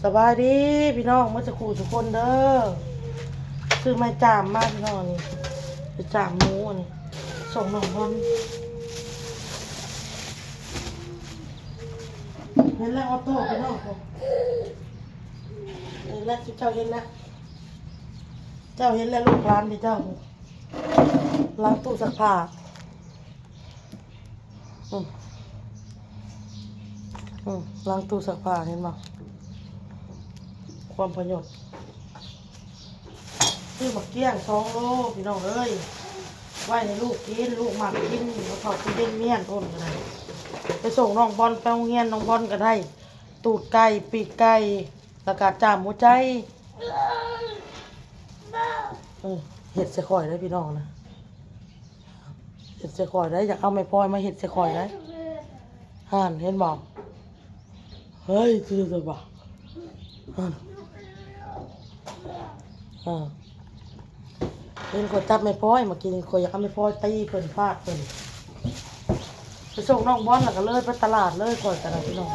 สบายดีพี่น้องเมื่อสักครู่ทุกคนเด้อซื้อไม้จามมากพี่น้องนี่ไปจามหมูอันนี้ส่งน้องบอลเห็นแล้วออโต้พี่น้องผมเห็นแล้วเจ้าเห็นแล้วเจ้าเห็นแล้วลูกร้านที่เจ้าร้านตู้ซักผ้าล้างตู้ซักผ้าเห็นมั้ยความประโยชน์ซื้อหมักเกี้ยง2 โลพี่น้องเอ้ยไว้ให้ลูกกินลูกหมักกินแล้วเขากินเล่นเมี่ยนพ่นก็ได้ไปส่งน้องบอลไปโรงเรียนน้องบอลก็ได้ตูดไก่ปีกไก่แล้วก็จ่ามหัวใจเห็ดใส่ข่อยได้พี่น้องนะเห็ดใส่ข่อยได้อยากเอาไม้พลอยมาเห็ดใส่ข่อยได้ห่านเห็นบอกเฮ้ยคือจะบอกเห็นคนจับไม้พลอยมากินคนอยากเอาไม้พลอยตีเพิ่นฟาดเพิ่นไปส่งน้องบอลแล้วก็เลยไปตลาดเลยข่อยกันนะพี่น้อง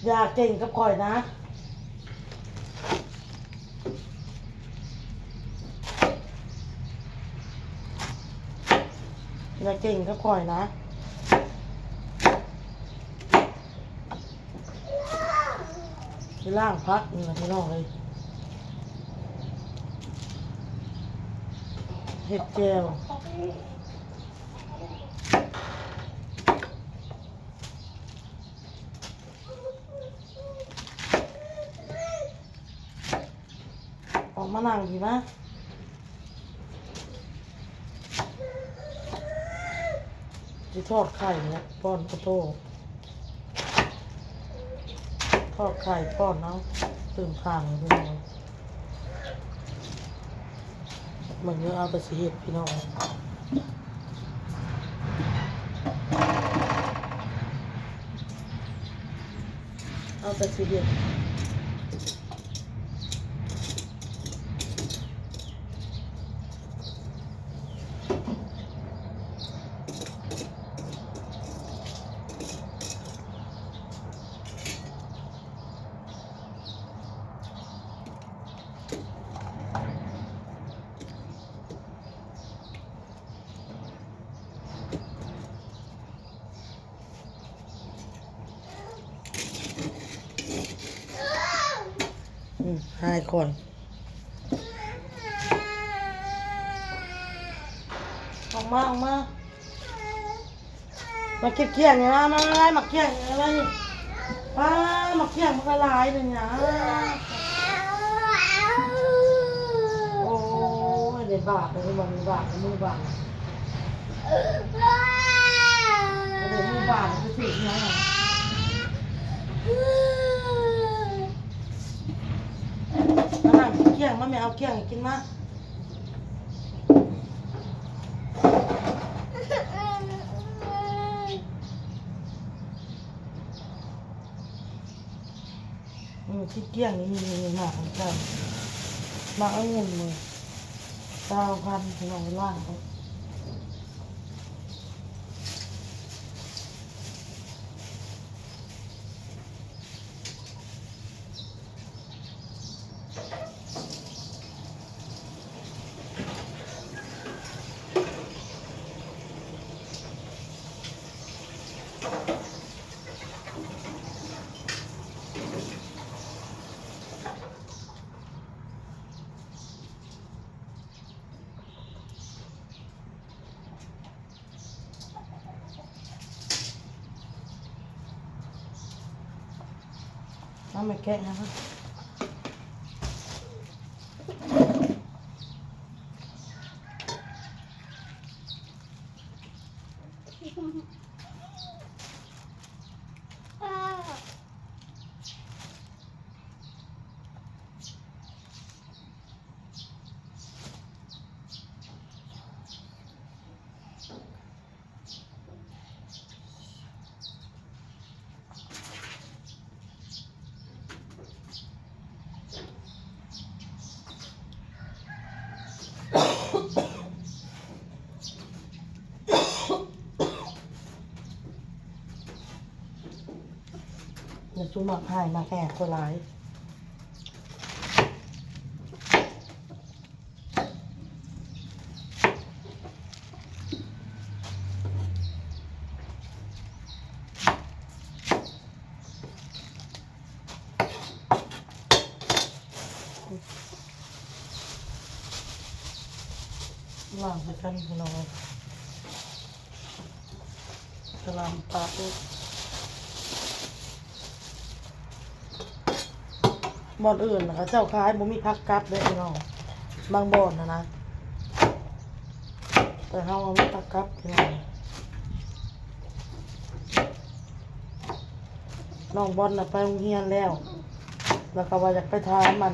อยากเก่งกับข่อยนะอย่าเก่งกับข่อยนะที่ล่างพักนี่นะพี่น้องเลยเห็ดแก้วออกมานั่งดีนะที่ทอดไข่เนี่ยป้อนกระโตทอดไข่ป้อนน้ำตื่มข่างเลยพี่น้องเหมือนเนื้อเอาแต่สีเห็ดพี่น้องเอาแต่สีเห็ดหายก่อนออกมามาเก็บเกี้ยงเนี่ยมาอะไรมาเกี้ยงอะไรนี่ป้ามาเกี้ยงมันละลายเลยนะโอ้ยเด็ดบาปเลยมันมือบาปมือบาปเด็ดมือบาปจะถึงยังไงมานั่งเกี้ยงมาไม่เอาเกี้ยงกินมาคิดเกี้ยงนี่มีหนักเหมือนกันมาเอาเงินมือ9,000ถึงเอาไปล่างเขาไม่แกะนะครับ อย่าจุ่มหมักหายมาแอบคนร้ายล่างไปกันพี่น้องกระลำปลาด้วยบ่อนอื่นนะคะเจ้าค้ายบ่มีพักกลับเลยพี่น้องบางบ่อนนะแต่เฮามีพักกลับพี่น้องน้องบอลน่ะไปโรงเรียนแล้วก็ว่าอยากไปถามมัน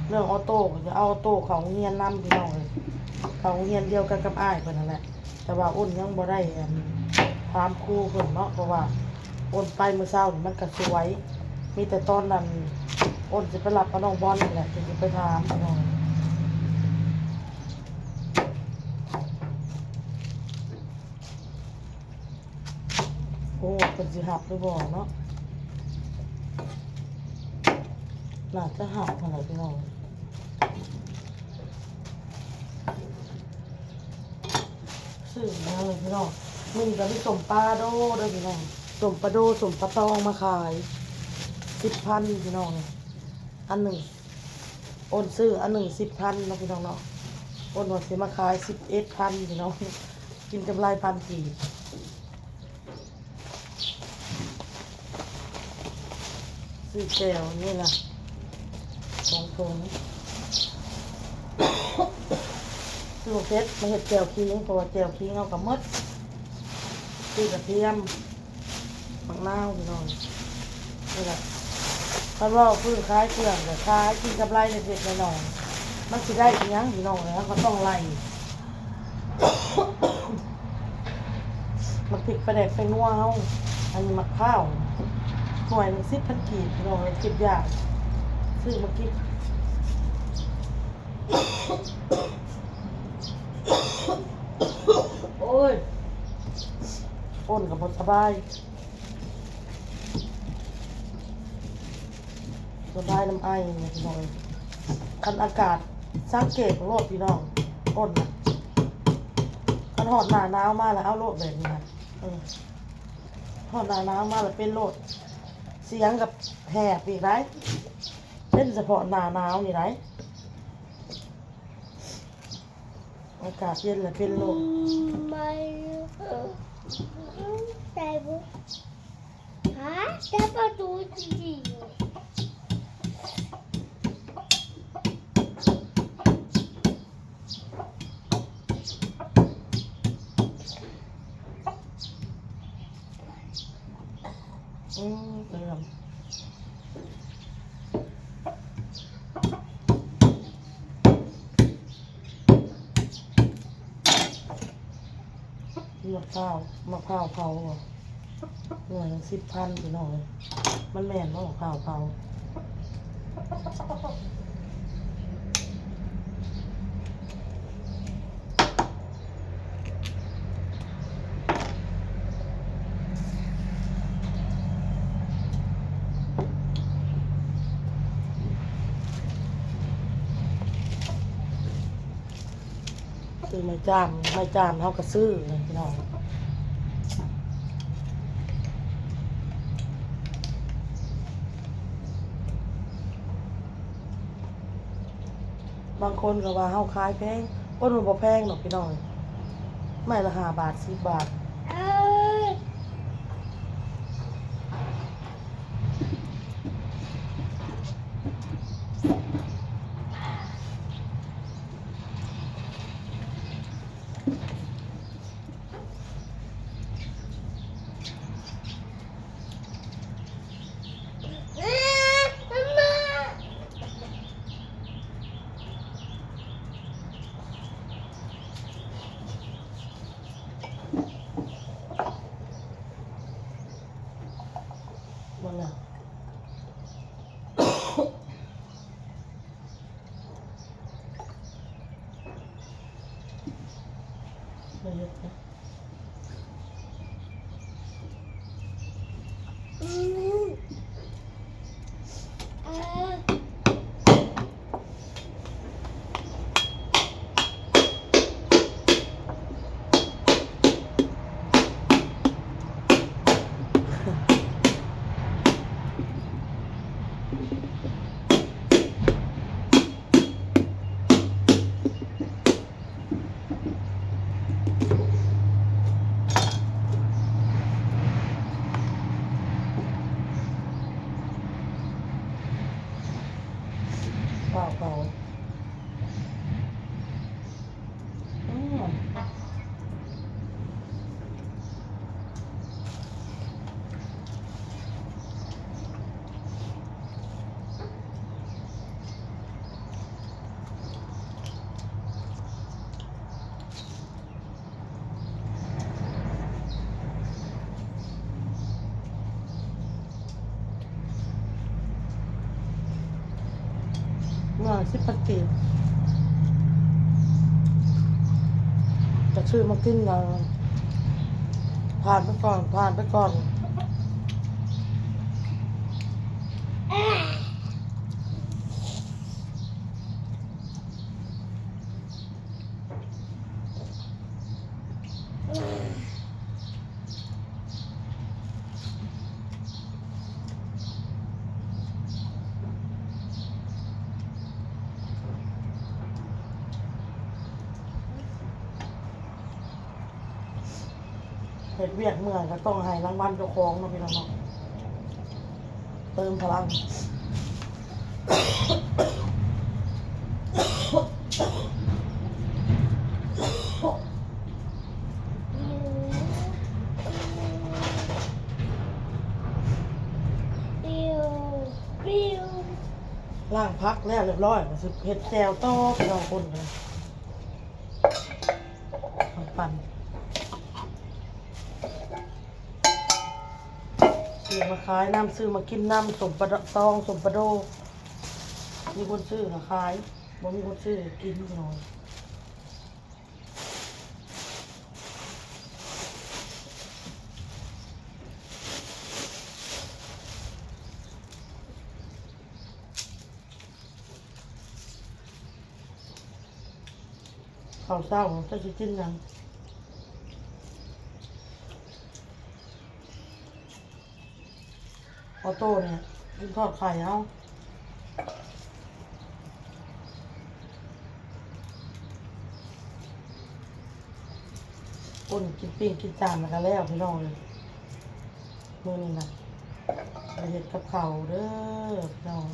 เรื่องออโต้จะเอาออโต้เขาโรงเรียนนำพี่น้องเลยเขาโรงเรียนเดียวกันกับอ้ายเพิ่นนั่นแหละแต่ว่าอ้นยังบ่ได้ถามครูเพิ่นเนาะเพราะว่าอ้นไปมื้อเช้านี่มันก็สวยมีแต่ตอนนั้นอ้นสิไปรับกับน้องบอลนี่แหละถึงจะไปถามพี่น้องโอ้เพิ่นสิหับหรือบ่เนาะน่าจะหับนั่นแหละพี่น้องซื้อมาเลยพี่น้องนี่ก็มีสมปลาโดด้วยพี่น้องสมปลาโดสมปลาตองมาขาย10,000พี่น้องอันหนึ่งโอนซื้ออันหนึ่ง10,000เนาะพี่น้องเนาะโอนว่าสิมาขาย11,000พี่น้องกินกำไร1,000กีบซื้อแก้วนี่ล่ะ2 ถุงซื้อเพชรมาเห็ดแก้วคิงเพราะว่าแก้วคิงเอากับมดซื้อกระเทียมมะนาวพี่น้องนี่แหละถ้าว่าพื้นคล้ายเครื่องแต่คล้ายกินกำไรเล็กๆน้อยๆมันสิได้อีหยังพี่น้องแล้วก็ต้องไล่มันผิดประเด็กไปนัวเฮาอันนี้มักข้าวหน่วยหนึ่ง10,000กีบพี่น้องเลยคิดยากซื้อมากินโอ้ยอ้นกับบสบายน้ำไอเนี่ยพี่น้องคันอากาศสังเกตของโลดพี่น้องอ้นนะคันหอดหนาหนาวมาแล้วเอาโลดแบบนี้นะหอดหนาหนาวมาแล้วเป็นโลดเสียงกับแหบอีกไรเป็นเฉพาะหนาหนาวนี่ไรอากาศเย็นแล้วเป็นโลดไม่แต่บุฮะแต่ประตูจริงเติมมะพร้าวเผาหน่วย10,000พี่น้องเลยมันแม่นมะพร้าวเผาซื้อไม่จามเขาก็ซื้อเลยพี่น้องบางคนก็ว่าเฮาขายแพงคนมันบ่แพงหรอกพี่น้องไม่ละ5 บาท10 บาทมันน่ะไม่เยอะนะ เปล่าเปล่าอืมเมื่อ10 ปีจะชื่อมากินเราผ่านไปก่อนผ่านไปก่อน เห็ดเวียกเมื่อยก็ต้องให้รางวัลเจ้าของเนาะพี่น้องเนาะเติมพลังล่างพักแล้วเรียบร้อยก็สิเห็ดแจวต้อพี่น้องคนกันปั่นซื้อมาขายน้ำซื้อมากินน้ำสมปะตองสมปะโดมีคนซื้อมาขายบ่มีคนซื้อกินพี่น้องข้าวเศร้าจะสิกินหยังออโต้เนี่ยกินทอดไข่เอาคนกินปิ้งกินจานมากันแล้วพี่น้องเลยมื้อนี้นะไปเฮ็ดกับข้าวเด้อพี่น้อง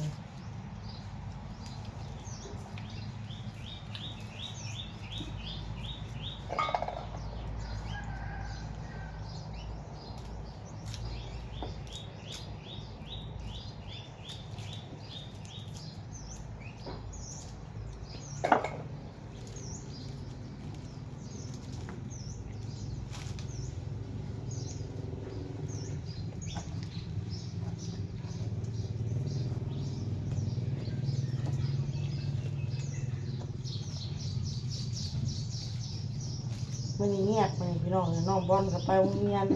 มื้อนี้เงียบมื้อนี้พี่น้องเลยน้องบอลก็ไปโรงเรียน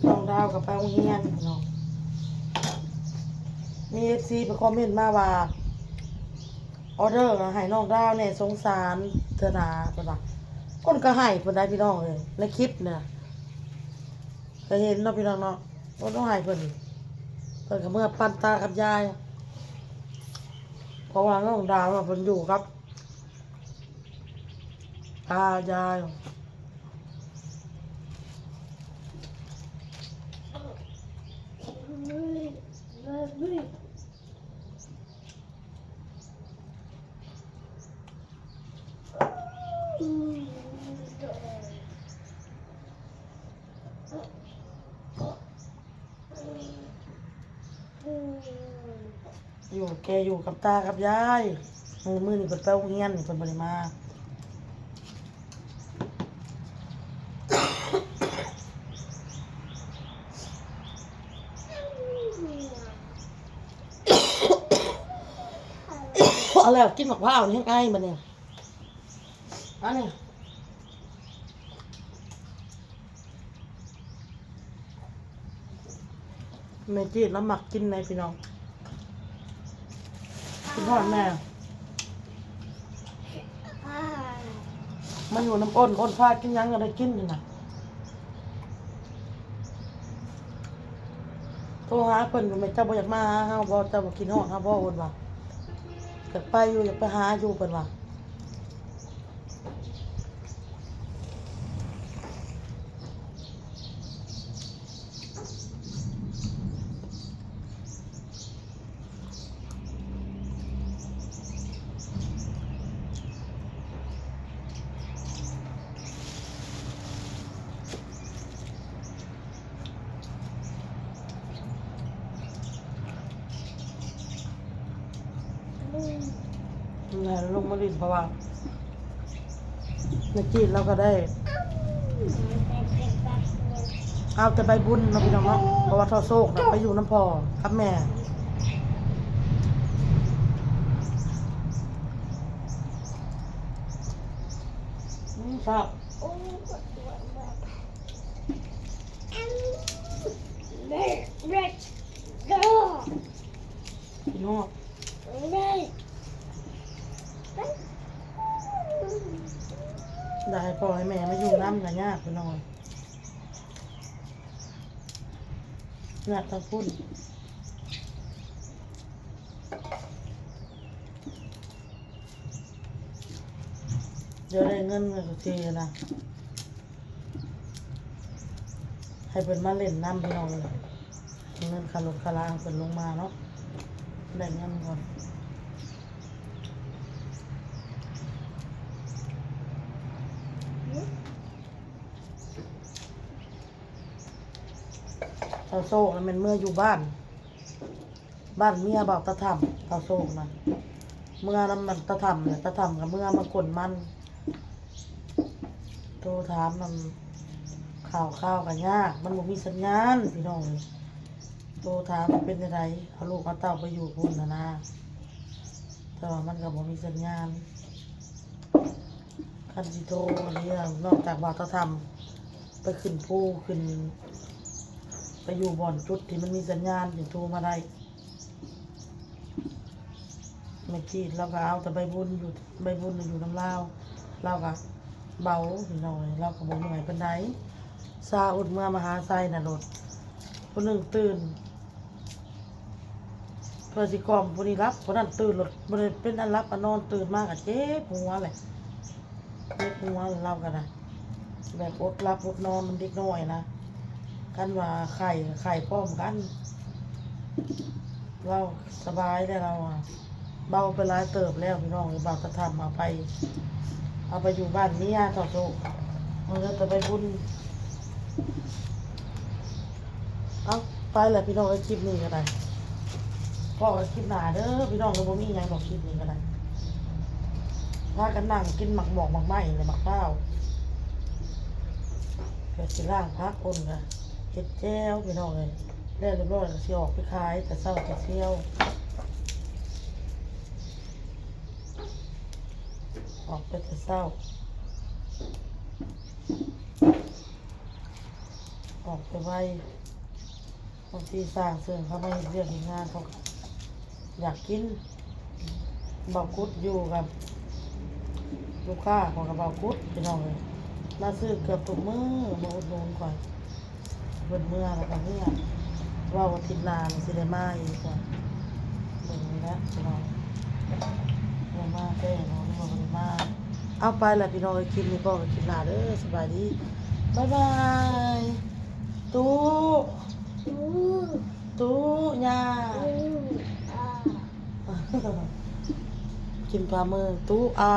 น้องดาวก็ไปโรงเรียนพี่น้องมี FC ไปคอมเมนต์มาว่าออเดอร์ให้น้องดาวเนี่ยสงสารเธอนาเพิ่นว่าคนก็ให้เพิ่นได้พี่น้องเลยในคลิปเนี่ยก็เห็นเนาะพี่น้องเนาะบ่ต้องให้เพิ่นก็เมื่อปั่นตากับยายเพราะว่าน้องดาวเพิ่นอยู่ครับตายายอยู่แกอยู่กับตากับยายมื้อนี้เพิ่นไปโรงเรียนเพิ่นบ่ได้มาเอาแล้วกินมะพร้าวนี่ให้บัดนี้อันนี้แม่จีดแล้วหมักกินในพี่น้องกินทอดแม่มันอยู่น้ำอ้นพากินยังก็ได้กินนี่นะโทรหาเพิ่นก็ไม่เจ้าบ่อยากมาหาเฮาบ่เจ้าบ่กินฮอดเฮาบ่เพิ่นว่าอยากไปอยู่อยากไปหาอยู่เพิ่นว่า ไหนลงมาดินเพราะว่าในจีนเราก็ได้เอาแต่ใบบุญเราะพี่น้องเนาะเพราะว่าทอโซกนะไปอยู่น้ำพอครับแม่ชอบ Let's go. พี่น้อง Let's ได้ให้พ่อให้แม่มาอยู่น้ำกันยากพี่น้องอยากทั้งพุ่นเดี๋ยวได้เงินมาทีนะให้เป็นมาเล่นน้ำพี่น้องเลยเงินคารถคารางเป็นลงมาเนาะได้เงินก่อนเต่าโซกนะมันเมื่ออยู่บ้าน บ้านเมียบอกตะทำเต่าโซกนะเมื่อนั้นมันตะทำเนี่ยตะทำกับเมื่อมากลมันโทรถามมันข่าวกันยากมันบ่มีสัญญาณพี่น้องเลยโทรถามมันเป็นยังไงเอาลูกเอาเต้าไปอยู่พุ่นนะแต่ว่ามันก็บ่มีสัญญาณคันสิโทรอันนี้นอกจากบอกตะทำไปขึ้นภูขึ้นไปอยู่บ่อนจุดที่มันมีสัญญาณถึงโทรมาได้เมื่อกี้เราก็เอาแต่ใบบุญอยู่อยู่น้ำลาวเราก็เบาพี่น้องเลยเราก็บ่เหนื่อยปานใดซาอุดเมื่อมหาไซน่ะรถผู้หนึ่งตื่นเพื่อสิกล่อมผู้นี้รับผู้นั้นตื่นรถบ่ได้เป็นอันรับอันนอนตื่นมากอะเจ็บหัวเลยเจ็บหัวเราก็ได้แบบอดรับอดนอนมันเด็กน้อยนะกันว่าไข่พร้อมกันเราสบายได้เราอ่ะเบาไปหลายเติบแล้วพี่น้องเบาจะทำเอาไปอยู่บ้านนี้ย่าต่อโซ่มันก็จะไปบุญเอาไปแหละพี่น้องไอ้คลิปนี้ก็ได้พ่อไอ้คลิปหนาเด้อพี่น้องเราบ่มีหยังบอกคลิปนี้ก็ได้พากันนั่งกินหมักหมอกหมักไหม้เลยหมักเต้าเพื่อสิล่างพักคนกันเฮ็ดแจ้วพี่น้องเลยแล้วเรียบร้อยก็สิออกไปขายแต่เช้าจะเที่ยวออกไปแต่เช้าออกไปไวบางทีสร้างเสริมเขาไม่เรียกงานเขาอยากกินเบากุดอยู่กับลูกค้าของกับเบากุดพี่น้องเลยมาซื้อเกือบทุกมื้อมาอุดหนุนก่อนเบิดเมื่อแล้วก็เมื่อว่าวันทิศนานสิได้มาอีกก่อนเบิ่งนี่นะพี่น้องได้มาแค่น้องนี่ว่าบ่ได้มาเอาไปแหละพี่น้องไอ้คลิปนี้ก็ไปคลิปหน้าเด้อสบายดีบ๊ายบายตู้ตู้ย่ากินปลาเมืองตู้อา